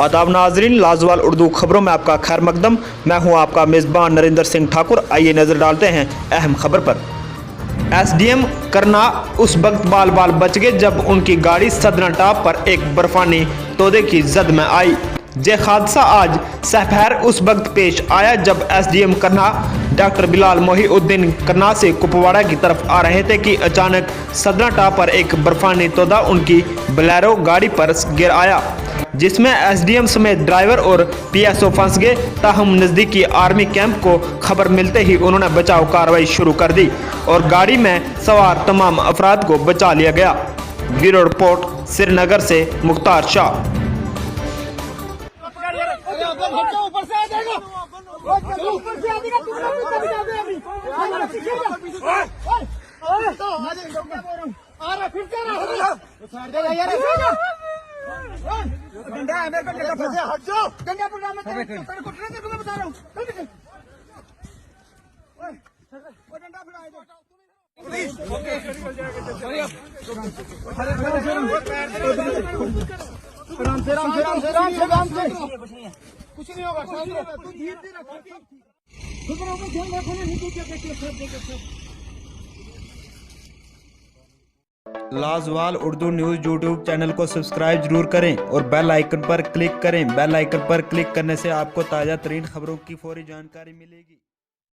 आदाब नाजरीन, लाजवाल उर्दू खबरों में आपका खैर मकदम। मैं हूं आपका मेज़बान नरेंद्र सिंह ठाकुर। आइए नज़र डालते हैं अहम खबर पर। एसडीएम करनाह उस वक्त बाल बाल बच गए जब उनकी गाड़ी सदना टॉप पर एक बर्फानी तोदे की जद में आई। यह हादसा आज सहफर उस वक्त पेश आया जब एसडीएम करनाह डॉक्टर बिलाल मोहिउद्दीन करनाह से कुपवाड़ा की तरफ आ रहे थे कि अचानक सदना टॉप पर एक बर्फानी तोदा उनकी बोलेरो गाड़ी पर गिर आया, जिसमें एसडीएम समेत ड्राइवर और पीएसओ फंस गए। ताहम नज़दीकी आर्मी कैंप को खबर मिलते ही उन्होंने बचाव कार्रवाई शुरू कर दी और गाड़ी में सवार तमाम अफराद को बचा लिया गया। ब्यूरो रिपोर्ट श्रीनगर से मुख्तार शाह। कुछ नहीं होगा, लाजवाल उर्दू न्यूज़ यूट्यूब चैनल को सब्सक्राइब जरूर करें और बेल आइकन पर क्लिक करें। बेल आइकन पर क्लिक करने से आपको ताज़ा तरीन खबरों की फौरी जानकारी मिलेगी।